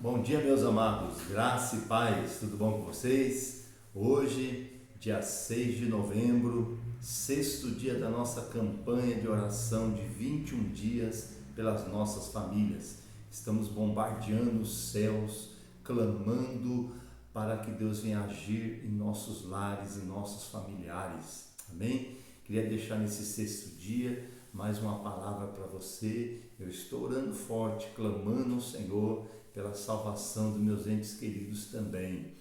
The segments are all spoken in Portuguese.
Bom dia, meus amados, graça e paz, tudo bom com vocês? Hoje, dia 6 de novembro, sexto dia da nossa campanha de oração de 21 dias pelas nossas famílias. Estamos bombardeando os céus, clamando para que Deus venha agir em nossos lares e nossos familiares, amém? Queria deixar nesse sexto dia mais uma palavra para você. Eu estou orando forte, clamando ao Senhor pela salvação dos meus entes queridos também.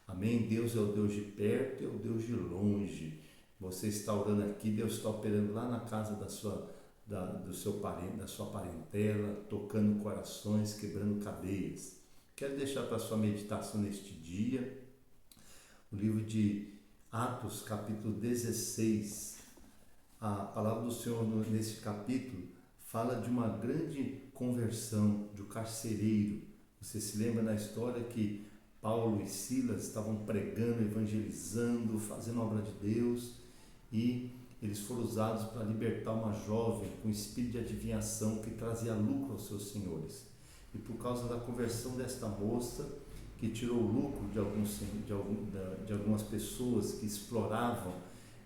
Amém? Deus é o Deus de perto e é o Deus de longe. Você está orando aqui, Deus está operando lá na casa do seu parente, da sua parentela, tocando corações, quebrando cadeias. Quero deixar para a sua meditação neste dia o livro de Atos, capítulo 16. A palavra do Senhor nesse capítulo fala de uma grande conversão de um carcereiro. Você se lembra na história que Paulo e Silas estavam pregando, evangelizando, fazendo a obra de Deus, e eles foram usados para libertar uma jovem com espírito de adivinhação que trazia lucro aos seus senhores. E por causa da conversão desta moça, que tirou lucro de algumas pessoas que exploravam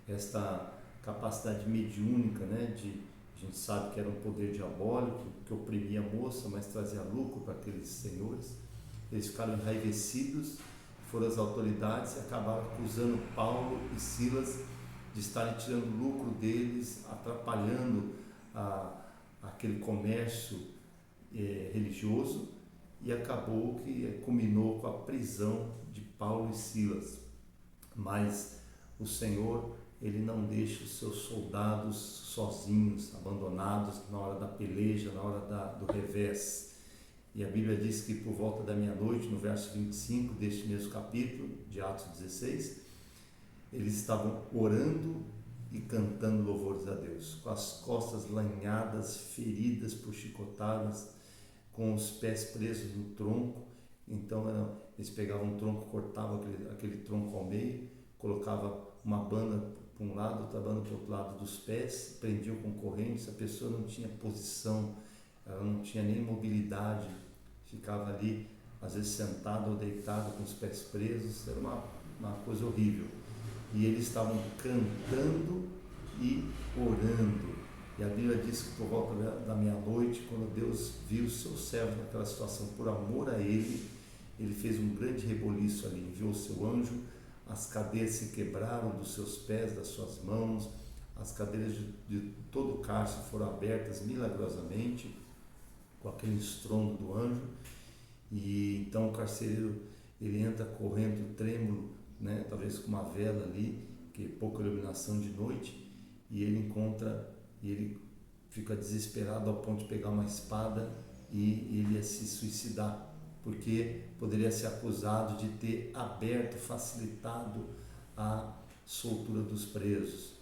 esta capacidade mediúnica, né, a gente sabe que era um poder diabólico que oprimia a moça, mas trazia lucro para aqueles senhores. Eles ficaram enraivecidos, foram as autoridades e acabaram acusando Paulo e Silas de estarem tirando lucro deles, atrapalhando aquele comércio religioso, e acabou que culminou com a prisão de Paulo e Silas. Mas o Senhor, Ele não deixa os seus soldados sozinhos, abandonados na hora da peleja, na hora do revés. E a Bíblia diz que por volta da meia-noite, no verso 25 deste mesmo capítulo, de Atos 16, eles estavam orando e cantando louvores a Deus, com as costas lanhadas, feridas por chicotadas, com os pés presos no tronco. Então eles pegavam um tronco, cortavam aquele tronco ao meio, colocavam uma banda para um lado, outra banda para o outro lado dos pés, prendiam com correntes. A pessoa não tinha posição, ela não tinha nem mobilidade, ficava ali às vezes sentada ou deitada com os pés presos. Era uma coisa horrível. E eles estavam cantando e orando. E a Bíblia diz que por volta da meia-noite, quando Deus viu o seu servo naquela situação, por amor a ele, ele fez um grande reboliço ali, enviou o seu anjo. As cadeias se quebraram dos seus pés, das suas mãos, as cadeias de todo o cárcere foram abertas milagrosamente, com aquele estrondo do anjo. E então o carcereiro, ele entra correndo, trêmulo, né, talvez com uma vela ali, que é pouca iluminação de noite, e ele fica desesperado ao ponto de pegar uma espada e ele ia se suicidar, porque poderia ser acusado de ter aberto, facilitado a soltura dos presos.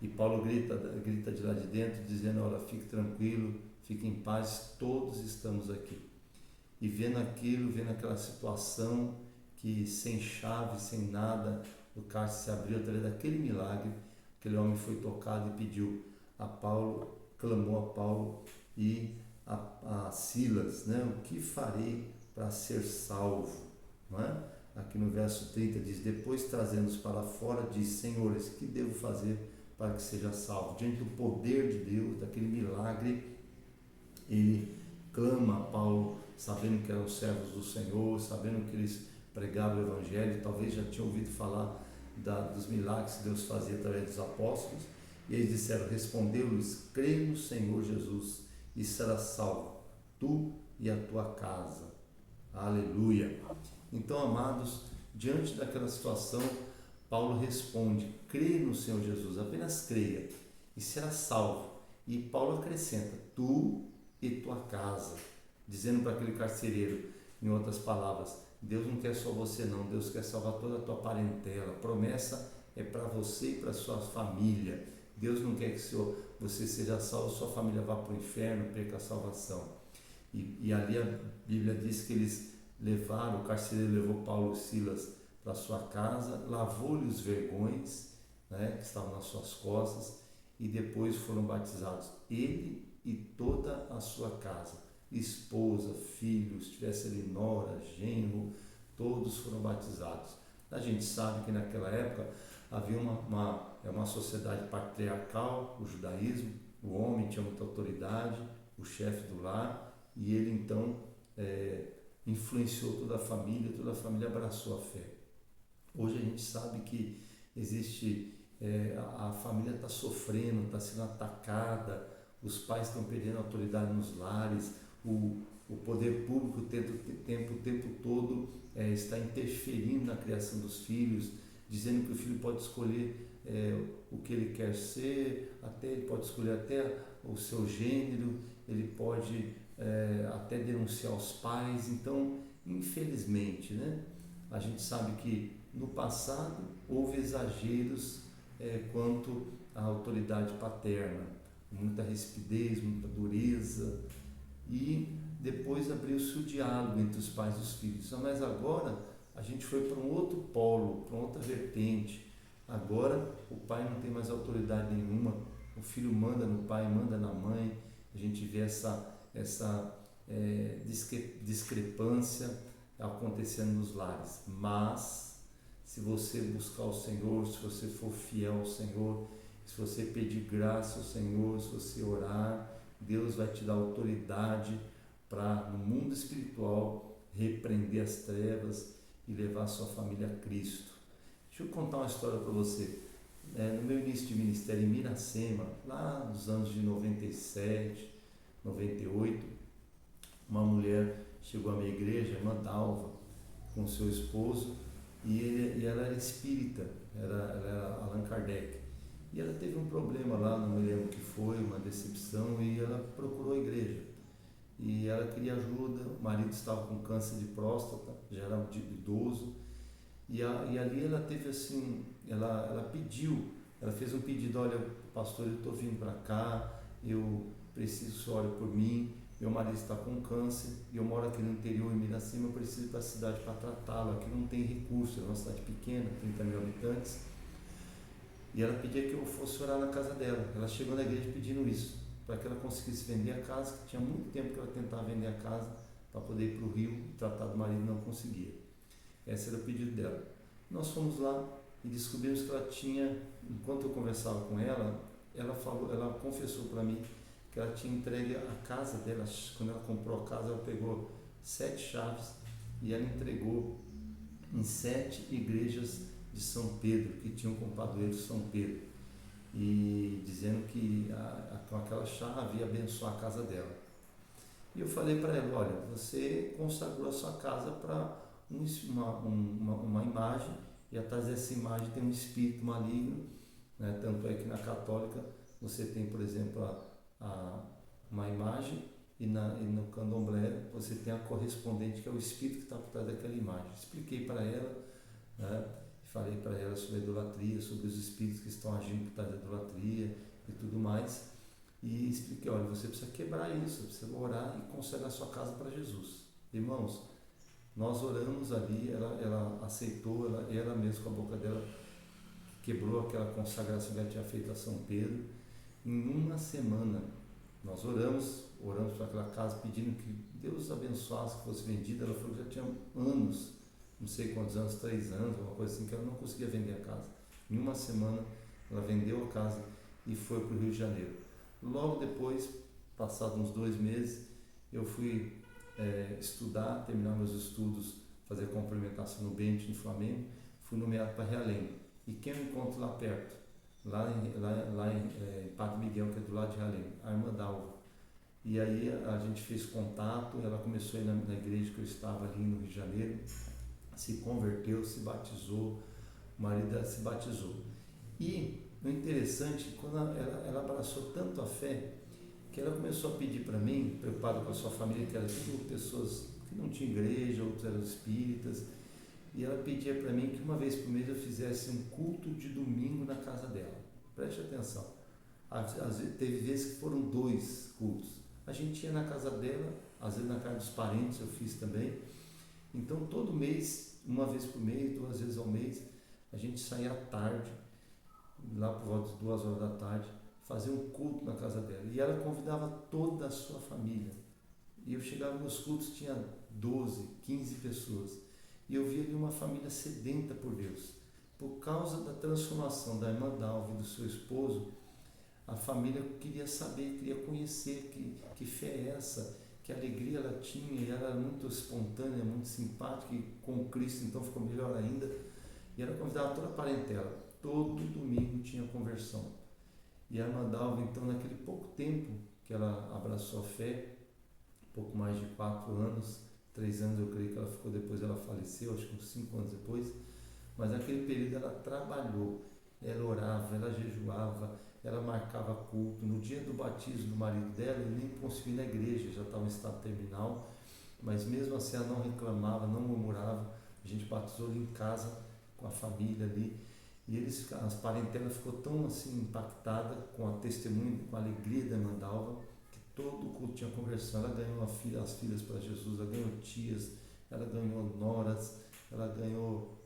E Paulo grita de lá de dentro, dizendo: olha, fique tranquilo, fique em paz, todos estamos aqui. E vendo aquela situação, que sem chave, sem nada, o cárcere se abriu através daquele milagre, aquele homem foi tocado e pediu a Paulo, clamou a Paulo e a Silas, né? O que farei para ser salvo? Não é? Aqui no verso 30 diz: depois trazendo-os para fora, diz: senhores, que devo fazer para que seja salvo? Diante do poder de Deus, daquele milagre, ele clama a Paulo, sabendo que eram servos do Senhor, sabendo que eles pregavam o Evangelho, talvez já tinham ouvido falar dos milagres que Deus fazia através dos apóstolos. E eles disseram: respondeu-lhes: crê no Senhor Jesus e serás salvo, tu e a tua casa. Aleluia! Então, amados, diante daquela situação, Paulo responde: crê no Senhor Jesus, apenas creia e será salvo. E Paulo acrescenta: tu e tua casa, dizendo para aquele carcereiro, em outras palavras, Deus não quer só você não, Deus quer salvar toda a tua parentela. A promessa é para você e para a sua família. Deus não quer que você seja salvo, sua família vá para o inferno, perca a salvação. E ali a Bíblia diz que eles o carcereiro levou Paulo e Silas para sua casa, lavou-lhe os vergões, né, que estavam nas suas costas, e depois foram batizados, ele e toda a sua casa. esposa, filhos, tivesse ali nora, genro, todos foram batizados. A gente sabe que naquela época havia uma sociedade patriarcal, o judaísmo, o homem tinha muita autoridade, o chefe do lar, e ele então influenciou toda a família abraçou a fé. Hoje a gente sabe que existe, a família está sofrendo, está sendo atacada, os pais estão perdendo autoridade nos lares, o poder público o tempo todo está interferindo na criação dos filhos, dizendo que o filho pode escolher o que ele quer ser, até ele pode escolher até o seu gênero, ele pode até denunciar os pais. Então, infelizmente, né, a gente sabe que no passado houve exageros quanto à autoridade paterna, muita rispidez, muita dureza, e depois abriu-se o diálogo entre os pais e os filhos. Mas agora a gente foi para um outro polo, para outra vertente. Agora o pai não tem mais autoridade nenhuma, o filho manda no pai, manda na mãe. A gente vê essa discrepância acontecendo nos lares. Mas se você buscar o Senhor, se você for fiel ao Senhor, se você pedir graça ao Senhor, se você orar, Deus vai te dar autoridade para, no mundo espiritual, repreender as trevas e levar a sua família a Cristo. Deixa eu contar uma história para você. No meu início de ministério em Miracema, lá nos anos de 97, 98, uma mulher chegou à minha igreja, a irmã Dalva, com seu esposo, e ela era espírita, ela era Allan Kardec. E ela teve um problema lá, não me lembro o que foi, uma decepção, e ela procurou a igreja. E ela queria ajuda, o marido estava com câncer de próstata, já era idoso, e ali ela teve assim, ela pediu, ela fez um pedido: olha, pastor, eu estou vindo para cá, eu preciso que o senhor ore por mim, meu marido está com câncer, e eu moro aqui no interior, em Miracema, eu preciso ir para a cidade para tratá-lo, aqui não tem recurso, é uma cidade pequena, 30 mil habitantes, e ela pedia que eu fosse orar na casa dela. Ela chegou na igreja pedindo isso, para que ela conseguisse vender a casa, que tinha muito tempo que ela tentava vender a casa para poder ir para o Rio e tratar do marido, não conseguia. Esse era o pedido dela. Nós fomos lá e descobrimos que ela tinha, enquanto eu conversava com ela, ela confessou para mim que ela tinha entregue a casa dela. Quando ela comprou a casa, ela pegou 7 chaves e ela entregou em 7 igrejas de São Pedro, que tinham com o padroeiro São Pedro, e dizendo que com aquela chave ia abençoar a casa dela. E eu falei para ela: olha, você consagrou a sua casa para uma imagem, e atrás dessa imagem tem um espírito maligno, né? Tanto é que na católica você tem, por exemplo, uma imagem, e no candomblé você tem a correspondente, que é o espírito que está por trás daquela imagem. Expliquei para ela, né? Falei para ela sobre a idolatria, sobre os espíritos que estão agindo por trás da idolatria e tudo mais, e expliquei: olha, você precisa quebrar isso, você precisa orar e consagrar a sua casa para Jesus. Irmãos, nós oramos ali, ela aceitou, ela mesma com a boca dela quebrou aquela consagração que ela tinha feito a São Pedro. Em uma semana nós oramos para aquela casa, pedindo que Deus abençoasse, que fosse vendida. Ela falou que já tinha anos, não sei quantos anos, 3 anos, uma coisa assim, que ela não conseguia vender a casa. Em uma semana ela vendeu a casa e foi para o Rio de Janeiro. Logo depois, passados uns 2 meses, eu fui estudar, terminar meus estudos, fazer complementação no Bente, no Flamengo. Fui nomeado para Realengo. E quem eu encontro lá perto? Lá em Padre Miguel, que é do lado de Realengo, a irmã Dalva. E aí a gente fez contato, ela começou a ir na igreja que eu estava ali no Rio de Janeiro, se converteu, se batizou, o marido dela se batizou. E o interessante, quando ela abraçou tanto a fé, que ela começou a pedir para mim, preocupada com a sua família, que eram tudo pessoas que não tinham igreja, outros eram espíritas, e ela pedia para mim que uma vez por mês eu fizesse um culto de domingo na casa dela. Preste atenção, teve vezes que foram 2 cultos. A gente ia na casa dela, às vezes na casa dos parentes eu fiz também. Então todo mês, uma vez por mês, 2 vezes ao mês, a gente saía à tarde, lá por volta de 2 horas da tarde, fazer um culto na casa dela. E ela convidava toda a sua família. E eu chegava nos cultos, tinha 12, 15 pessoas. E eu via ali uma família sedenta por Deus. Por causa da transformação da irmã Dalva e do seu esposo, a família queria saber, queria conhecer que fé é essa, que alegria ela tinha, e ela era muito espontânea, muito simpática, e com Cristo então ficou melhor ainda. E ela convidava toda a parentela. Todo domingo tinha conversão. E a irmã Dalva, então, naquele pouco tempo que ela abraçou a fé, pouco mais de 4 anos, 3 anos eu creio que ela ficou depois, ela faleceu, acho que uns 5 anos depois, mas naquele período ela trabalhou, ela orava, ela jejuava, ela marcava culto. No dia do batismo do marido dela, ele nem conseguiu ir na igreja, já estava em estado terminal, mas mesmo assim ela não reclamava, não murmurava. A gente batizou ele em casa, com a família ali, e as parentelas ficou tão assim impactada com a testemunho, com a alegria da irmã Dalva, que todo o culto tinha conversão. Ela ganhou as filhas para Jesus, ela ganhou tias, ela ganhou noras, ela ganhou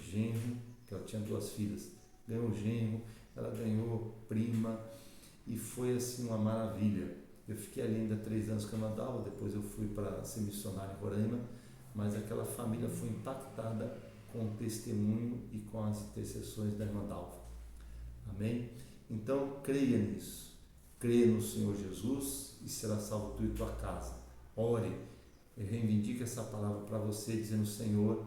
genro, que ela tinha 2 filhas, ganhou genro, ela ganhou prima, e foi assim uma maravilha. Eu fiquei ali ainda 3 anos com a irmã Dalva, depois eu fui para ser missionário em Roraima, mas aquela família foi impactada com o testemunho e com as intercessões da irmã Dalva. Amém? Então, creia nisso. Creia no Senhor Jesus e será salvo tu e tua casa. Ore, reivindique essa palavra para você, dizendo: Senhor,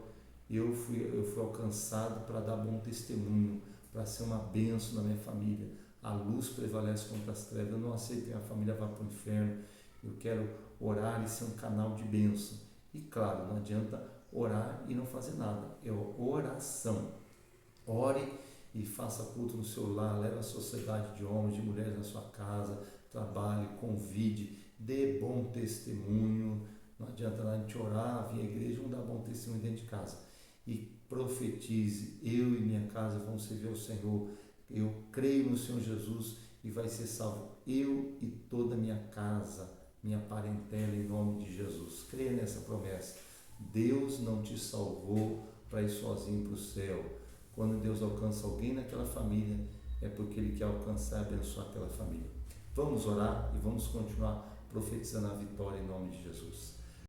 eu fui alcançado para dar bom testemunho, para ser uma bênção na minha família. A luz prevalece contra as trevas. Eu não aceito que a família vá para o inferno. Eu quero orar e ser um canal de bênção. E claro, não adianta orar e não fazer nada. É oração. Ore e faça culto no seu lar, leve a sociedade de homens, de mulheres na sua casa, trabalhe, convide, dê bom testemunho. Não adianta a gente orar, vir à igreja, não dar bom testemunho dentro de casa. E profetize: eu e minha casa vamos servir ao Senhor. Eu creio no Senhor Jesus e vai ser salvo eu e toda a minha casa, minha parentela, em nome de Jesus. Creia nessa promessa. Deus não te salvou para ir sozinho para o céu. Quando Deus alcança alguém naquela família, é porque Ele quer alcançar e abençoar aquela família. Vamos orar e vamos continuar profetizando a vitória em nome de Jesus.